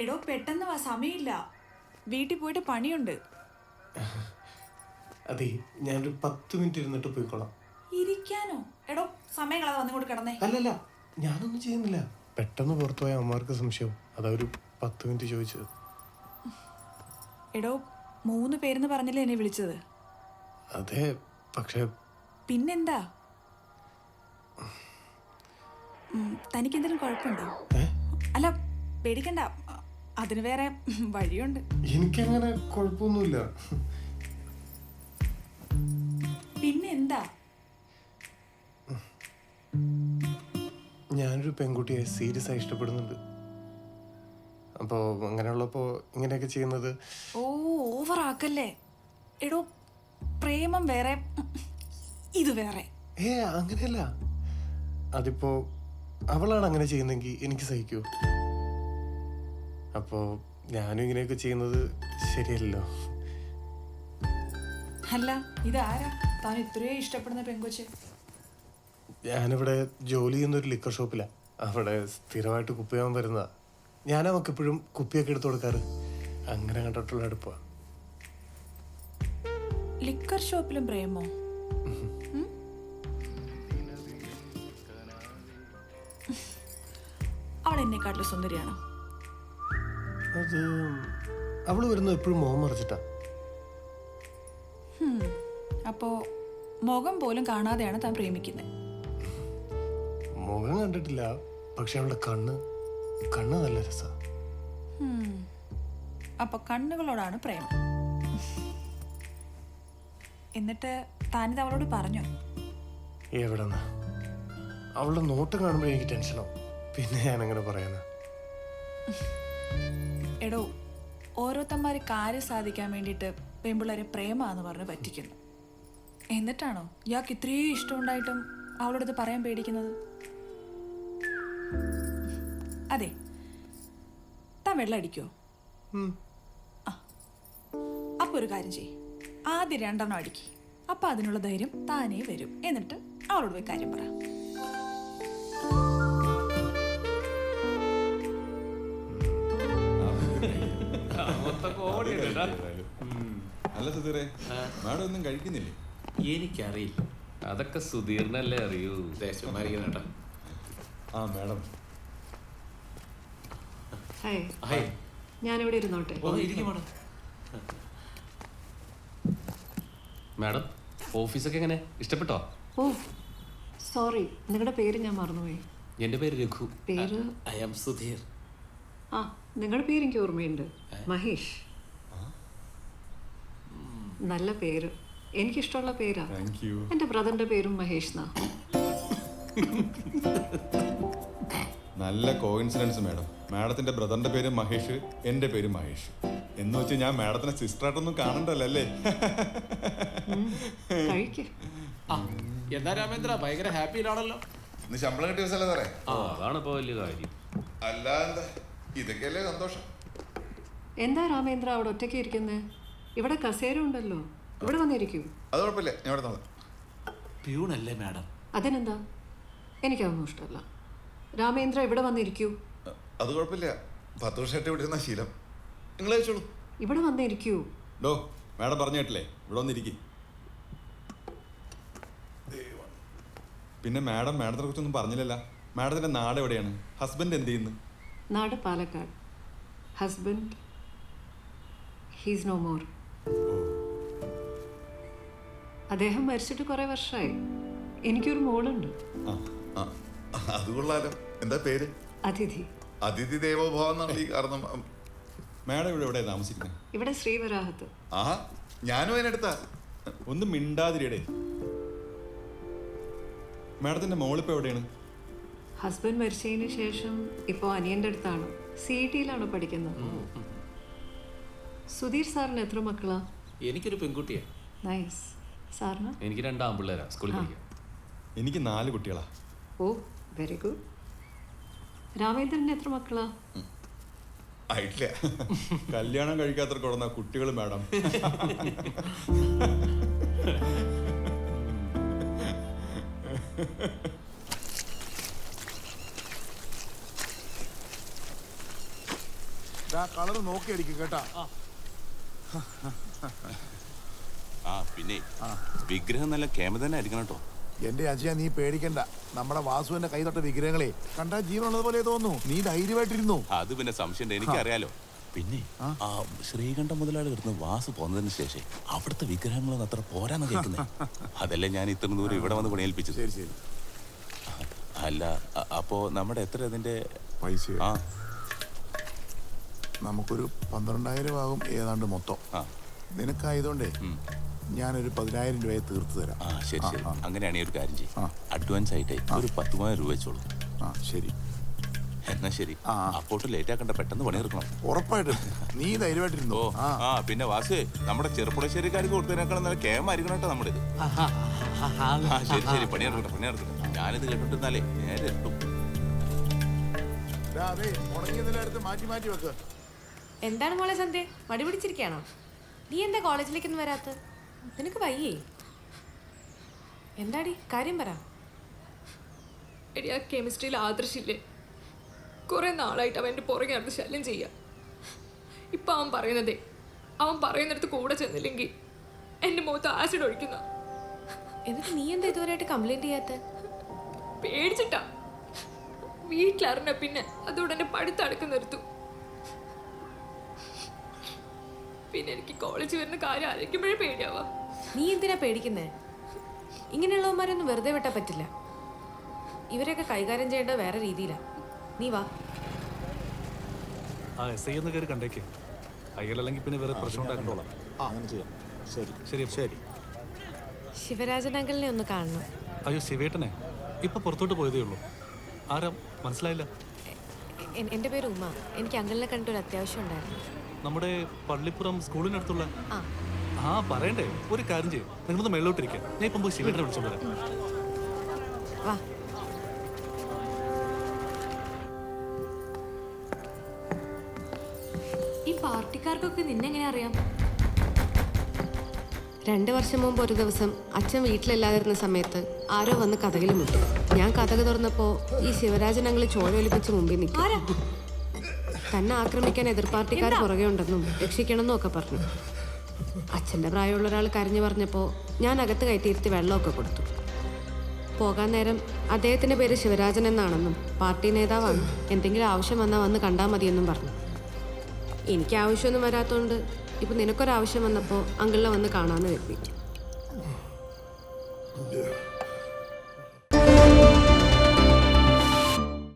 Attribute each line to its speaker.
Speaker 1: എടോ പെട്ടെന്ന് വാ, സമയമില്ല. വീട്ടിൽ പോയിട്ട് പണിയുണ്ട്.
Speaker 2: അതെ, ഞാനൊരു 10 മിനിറ്റ് ഇരുന്നിട്ട് പോയിക്കോളാം.
Speaker 1: ഇരിക്കാനോ? എടോ സമയം കളയാതെ വന്നു കൂടെ കിടന്നേ.
Speaker 2: അല്ലല്ല, ഞാനൊന്നും ചെയ്യുന്നില്ല. പെട്ടെന്ന് പുറത്തു പോയ അമ്മമാർക്ക് സംശയവും, അതാ ഒരു 10 മിനിറ്റ് ചോദിച്ചത്.
Speaker 1: എടോ 3 പേരെന്ന് പറഞ്ഞല്ലേ എന്നെ വിളിച്ചത്?
Speaker 2: അതെ, പക്ഷെ
Speaker 1: പിന്നെന്താ? തനിക്കെന്തെങ്കിലും കുഴപ്പമുണ്ടോ? അല്ല പേടിക്കണ്ട, അതിന് വേറെ വഴിയുണ്ട്.
Speaker 2: എനിക്കങ്ങനെ കുഴപ്പമൊന്നുമില്ല.
Speaker 1: പിന്നെന്താ?
Speaker 2: ഞാനൊരു പെൺകുട്ടിയെ സീരിയസ് ആയി ഇഷ്ടപ്പെടുന്നുണ്ട്. അപ്പോൾ അങ്ങനെയുള്ളപ്പോൾ ഇങ്ങനെയൊക്കെ ചെയ്യുന്നത്.
Speaker 1: ഓവറാക്കല്ലേ. എടോ പ്രേമം വേറെ, ഇത് വേറെ.
Speaker 2: അങ്ങനെയല്ല. അതിപ്പോ അവളാണ് അങ്ങനെ ചെയ്യുന്നെങ്കിൽ എനിക്ക് സഹിക്കൂ. അപ്പോൾ ഞാനും ഇങ്ങനെയൊക്കെ ചെയ്യുന്നത് ശരിയല്ലോ.
Speaker 1: അല്ല ഇതാരാ താൻ ഇത്രയും ഇഷ്ടപ്പെടുന്ന പെങ്കൊച്ച്?
Speaker 2: ഞാനിവിടെ ജോലി ചെയ്യുന്ന ഒരു ലിക്കർ ഷോപ്പിലാണ്. അവിടെ സ്ഥിരമായിട്ട് കുപ്പിയാൻ വരുന്നതാ. ഞാൻ അവൾക്ക് എപ്പോഴും കുപ്പിയൊക്കെ എടുത്തു കൊടുക്കാറ്. അങ്ങനെ കണ്ടിട്ടുള്ള അടുപ്പാണ്.
Speaker 1: ലിക്കർ ഷോപ്പിലും പ്രേമോ? അവൾ എന്നെക്കാട്ടിലും സുന്ദരിയാണോ?
Speaker 2: അത് അവള് വരുന്നത് എപ്പോഴും മുഖം മറിച്ചിട്ടാ.
Speaker 1: അപ്പോ മുഖം പോലും കാണാതെയാണ് താൻ പ്രേമിക്കുന്നത്?
Speaker 2: മുഖം കണ്ടിട്ടില്ല, പക്ഷെ അവളുടെ കണ്ണ് നല്ല രസാ.
Speaker 1: അപ്പൊ കണ്ണുകളോടാണ് പ്രേമം. എന്നിട്ട് താനിത് അവളോട് പറഞ്ഞോ?
Speaker 2: എവിടെന്നാ? അവളുടെ നോട്ടം കാണുമ്പോൾ എനിക്ക് ടെൻഷനാവും. പിന്നെ ഞാനങ്ങനെ പറയാനാ?
Speaker 1: എടോ ഓരോരുത്തന്മാര് കാര്യം സാധിക്കാൻ വേണ്ടിയിട്ട് പെൺപിള്ളേരെ പ്രേമാന്ന് പറഞ്ഞ് പറ്റിക്കുന്നു. എന്നിട്ടാണോ ഇയാൾക്ക് ഇത്രയും ഇഷ്ടമുണ്ടായിട്ടും അവളോടത് പറയാൻ പേടിക്കുന്നത്? അതെ, താൻ വെള്ളം അടിക്കോ? അപ്പൊ ഒരു കാര്യം ചെയ്യ്, ആദ്യം 2 അടിക്ക്. അപ്പൊ അതിനുള്ള ധൈര്യം താനേ വരും. എന്നിട്ട് അവളോട് പോയി കാര്യം പറ.
Speaker 3: അല്ല സുധീറെ, മാഡം ഒന്നും കഴിക്കുന്നില്ലേ?
Speaker 4: എനിക്കറിയില്ല, അതൊക്കെ സുധീറിനല്ലേ അറിയൂ. ദേശമായിരിക്കും.
Speaker 3: ആ മാഡം.
Speaker 5: ഹായ്, ഞാനിവിടെ ഇരുന്നോട്ടെ?
Speaker 4: മാഡം, ഓഫീസൊക്കെ എങ്ങനെ, ഇഷ്ടപ്പെട്ടോ?
Speaker 5: ഓ സോറി, നിങ്ങളുടെ പേര് ഞാൻ മറന്നുപോയി.
Speaker 4: എൻ്റെ പേര് രഘു.
Speaker 5: പേര്?
Speaker 4: I am Sudheer.
Speaker 5: ആ, നിങ്ങളുടെ പേര് എനിക്ക് ഓർമ്മയുണ്ട്, മഹേഷ്. നല്ല പേര്, എനിക്കിഷ്ടമുള്ള പേരാ. എൻ്റെ ബ്രദറിന്റെ പേരും മഹേഷ് എന്നാ.
Speaker 3: നല്ല കോയിൻസിഡൻസ് മാഡം. മാഡത്തിന്റെ ബ്രദറിന്റെ പേര് മഹേഷ്, എൻ്റെ പേര് മഹേഷ്. എന്ന് വെച്ച് ഞാൻ മാഡത്തിനെ സിസ്റ്ററായിട്ടൊന്നും കാണണ്ടല്ലോ അല്ലേ?
Speaker 4: എന്താ രാമേന്ദ്ര, ഭയങ്കര ഹാപ്പിയിലാണല്ലോ.
Speaker 6: ഇന്ന് ശമ്പളം കിട്ടിയ ദിവസമല്ലേ സാറേ?
Speaker 4: അതാണ് ഇപ്പൊ വലിയ കാര്യം.
Speaker 6: അല്ല എന്താ, ഇതൊക്കെയല്ലേ സന്തോഷം.
Speaker 5: എന്താ രാമേന്ദ്ര അവിടെ ഒറ്റയ്ക്ക് ഇരിക്കുന്നത്? ഇവിടെ കസേര ഉണ്ടല്ലോ, ഇവിടെ വന്നിരിക്കൂ.
Speaker 6: അത് കുഴപ്പമില്ല, ഞാൻ ഇവിടെ നോക്കാം.
Speaker 4: പ്യൂണല്ലേ മാഡം?
Speaker 5: അതിനെന്താ, എനിക്കതൊന്നും ഇഷ്ടമല്ല. രാമേന്ദ്ര ഇവിടെ വന്നിരിക്കൂ.
Speaker 6: അത് കുഴപ്പമില്ല, 10 വർഷമായിട്ട് ഇവിടെ ഇരുന്ന ശീലം. നിങ്ങൾ കഴിച്ചോളൂ.
Speaker 5: ഇവിടെ വന്നിരിക്കൂ.
Speaker 3: ഡോ, മാഡം പറഞ്ഞു കേട്ടില്ലേ, ഇവിടെ വന്നിരിക്കും. പിന്നെ മാഡം മാഡത്തിനെ കുറിച്ചൊന്നും പറഞ്ഞില്ലല്ലോ. മാഡത്തിന്റെ നാട് എവിടെയാണ്? ഹസ്ബൻഡ് എന്ത് ചെയ്യുന്നു?
Speaker 5: നാട് Palakkad. Husband he's no more. അദ്ദേഹം മരിച്ചിട്ട് കുറെ വർഷമായി. എനിക്കൊരു മോളുണ്ട്.
Speaker 6: അത് കൊള്ളാലോ. എന്താ പേര്?
Speaker 5: അതിഥി.
Speaker 6: അതിഥി ദേവോഭവം എന്നാണ് ഈ കാരണം.
Speaker 3: മാഡം ഇവിടെ എവിടെയാണ് താമസിക്കുന്നത്?
Speaker 5: ഇവിടെ ശ്രീവരാഹത്ത്.
Speaker 6: ആഹാ, ഞാനും അതിനടുത്താ.
Speaker 3: ഒന്ന് മിണ്ടാതിരിയടേ. മാഡത്തിന്റെ മോളിപ്പോ എവിടെയാണ്?
Speaker 5: ഹസ്ബൻഡ് മരിച്ചതിന് ശേഷം ഇപ്പോൾ അനിയൻ്റെ അടുത്താണ്. CET-യിലാണ് പഠിക്കുന്നത്. സുധീർ സാറിന് എത്ര മക്കളാ?
Speaker 4: എനിക്കൊരു പെൺകുട്ടിയാ.
Speaker 5: നൈസ്. സാറിന്?
Speaker 4: എനിക്ക് 2 ആൺപിള്ളേരാ, സ്കൂളിൽ പഠിക്കാം.
Speaker 3: എനിക്ക് 4 കുട്ടികളാ.
Speaker 5: ഓ വെരി ഗുഡ്. രാമേന്ദ്രന് എത്ര മക്കളാ?
Speaker 6: ആയിട്ടില്ല.
Speaker 3: കല്യാണം കഴിക്കാത്ത കൊടുന്ന കുട്ടികൾ മാഡം.
Speaker 7: കളർ നോക്കി അടിക്കും കേട്ടാ.
Speaker 8: ആ പിന്നെ വിഗ്രഹം നല്ല കേമ തന്നെ ആയിരിക്കണം കേട്ടോ.
Speaker 7: എന്റെ അജയ, നീ പേടിക്കണ്ട. നമ്മുടെ വാസുവിന്റെ കൈ തൊട്ട വിഗ്രഹങ്ങളെ കണ്ടാ ജീവനുള്ളത് പോലെ തോന്നുന്നു. നീ ധൈര്യമായിട്ടിരുന്നു.
Speaker 8: അത് പിന്നെ സംശയം എനിക്കറിയാലോ. പിന്നെ ആ ശ്രീകണ്ഠ മുതലാളി വരുന്ന വാസു പോന്നതിന് ശേഷം അവിടുത്തെ വിഗ്രഹങ്ങളൊന്നും അത്ര പോരാന്ന് കേൾക്കുന്നേ. അതല്ലേ ഞാൻ ഇത്ര ദൂരം ഇവിടെ വന്ന് പണിയേൽപ്പിച്ചത്.
Speaker 7: ശരി ശരി.
Speaker 8: അല്ല അപ്പോ നമ്മുടെ എത്ര അതിന്റെ
Speaker 7: പൈസ
Speaker 8: ആ
Speaker 7: നമുക്കൊരു 12,000 ആകും ഏതാണ്ട് മൊത്തം.
Speaker 8: ആ
Speaker 7: നിനക്കായതുകൊണ്ടേ ഞാനൊരു 10,000 രൂപയെ തീർത്തു തരാം.
Speaker 8: ആ ശരി ശരി. അങ്ങനെയാണെങ്കിൽ ഒരു കാര്യം ചെയ്യും, അഡ്വാൻസ് ആയിട്ട് ഒരു 10,000 രൂപ വെച്ചോളൂ.
Speaker 7: ആ ശരി.
Speaker 8: എന്നാ ശരി. അപ്പോട്ട് ലേറ്റ് ആക്കണ്ട, പെട്ടെന്ന് പണിയെടുക്കണം.
Speaker 7: ഉറപ്പായിട്ടും. നീ ധൈര്യമായിട്ടിരുന്നു.
Speaker 8: ഓ ആ പിന്നെ വാസു, നമ്മുടെ ചെറുപ്പുളശ്ശേരിക്കാർക്ക് കൊടുത്തതിനേക്കാളും നല്ല കേമായിരിക്കണം കേട്ടോ നമ്മുടെ ഇത്. ആ ശരി ശരി, പണിയെടുക്കട്ടെ പണിയെടുക്കട്ടെ. ഞാനിത് കേട്ടിട്ടുന്നാലേ നേരെ എത്തും.
Speaker 7: അതെ, ഉണങ്ങിയതിനടുത്ത് മാറ്റി മാറ്റി വെക്ക്.
Speaker 9: എന്താണ് മോളെ സന്ധ്യ, മടി പിടിച്ചിരിക്കുകയാണോ? നീ എന്താ കോളേജിലേക്കൊന്നും വരാത്ത? നിനക്ക് വയ്യേ? എന്താടി കാര്യം പറ.
Speaker 5: എടി, ആ കെമിസ്ട്രിയിൽ ആദർശില്ലേ, കുറെ നാളായിട്ട് അവൻ എൻ്റെ പുറകെ നടന്ന് ശല്യം ചെയ്യാം. ഇപ്പം അവൻ പറയുന്നതേ, അവൻ പറയുന്നിടത്ത് കൂടെ ചെന്നില്ലെങ്കിൽ എൻ്റെ മുഖത്ത് ആസിഡ് ഒഴിക്കുന്ന.
Speaker 9: എന്നിട്ട് നീ എന്താ ഇതുവരെയായിട്ട് കംപ്ലൈന്റ് ചെയ്യാത്ത?
Speaker 5: പേടിച്ചിട്ടാ. വീട്ടിലറിഞ്ഞ പിന്നെ അതോടെ എന്നെ പഠിത്തടക്കം നിർത്തും. പിന്നെ എനിക്ക് കോളേജിൽ വരുന്ന കാര്യം ആലോചിക്കുമ്പോഴേ പേടിയാവാ.
Speaker 9: നീ എന്തിനാ പേടിക്കുന്നേ? ഇങ്ങനെയുള്ളവന്മാരൊന്നും വെറുതെ വിട്ടാൽ പറ്റില്ല. ഇവരെയൊക്കെ കൈകാര്യം ചെയ്യേണ്ടത് വേറെ രീതിയിലാണ്. നീ വാ.
Speaker 10: ആ എസ് ഐ ഒന്ന് കയറി കണ്ടേക്ക്. അയ്യല്ലെങ്കിൽ പിന്നെ വേറെ പ്രശ്നം ഉണ്ടാക്കണ്ടോളാം. ശരി ശരി ശരി.
Speaker 9: ശിവരാജൻ അങ്കിളിനെ ഒന്ന് കാണണം.
Speaker 10: അയ്യോ ശിവേട്ടനെ ഇപ്പൊ പുറത്തോട്ട് പോയതേ ഉള്ളൂ. ആരാ മനസ്സിലായില്ല?
Speaker 9: എൻ്റെ പേര് ഉമ്മ. എനിക്ക് അങ്കിളിനെ കണ്ടിട്ട് ഒരു അത്യാവശ്യം ഉണ്ടായിരുന്നു.
Speaker 10: നമ്മുടെ പള്ളിപ്പുറം സ്കൂളിനടുത്തുള്ള.
Speaker 9: ആ
Speaker 10: ആ പറയണ്ടേ, ഒരു കാര്യം ചെയ്യും, നിങ്ങളൊന്ന് മേളിലോട്ടിരിക്കുക. ഞാൻ ഇപ്പം പോയി ശിവേട്ടനെ വിളിച്ചോണ്ട് വരാം.
Speaker 9: വാ.
Speaker 5: ഈ പാർട്ടിക്കാർക്കൊക്കെ നിന്നെങ്ങനെ അറിയാം?
Speaker 9: 2 വർഷം മുമ്പ് ഒരു ദിവസം അച്ഛൻ വീട്ടിലില്ലാതിരുന്ന സമയത്ത് ആരോ വന്ന് കഥകിൽ മുട്ടി. ഞാൻ കഥക് തുറന്നപ്പോൾ ഈ ശിവരാജൻ അങ്കിള് ചോര ഒലിപ്പിച്ച് മുമ്പിൽ നിൽക്കും. തന്നെ ആക്രമിക്കാൻ എതിർ പാർട്ടിക്കാർ പുറകെ ഉണ്ടെന്നും രക്ഷിക്കണമെന്നും ഒക്കെ പറഞ്ഞു. അച്ഛൻ്റെ പ്രായമുള്ള ഒരാൾ കരഞ്ഞു പറഞ്ഞപ്പോൾ ഞാൻ അകത്ത് കയറ്റിയിരുത്തി വെള്ളമൊക്കെ കൊടുത്തു. പോകാൻ നേരം അദ്ദേഹത്തിൻ്റെ പേര് ശിവരാജൻ എന്നാണെന്നും പാർട്ടി നേതാവാണ്, എന്തെങ്കിലും ആവശ്യം വന്നാൽ വന്ന് കണ്ടാൽ മതിയെന്നും പറഞ്ഞു. എനിക്ക് ആവശ്യമൊന്നും വരാത്തതുകൊണ്ട് ഇപ്പം നിനക്കൊരാവശ്യം വന്നപ്പോൾ അങ്കിളിനെ വന്ന് കാണാമെന്ന് കരുതി.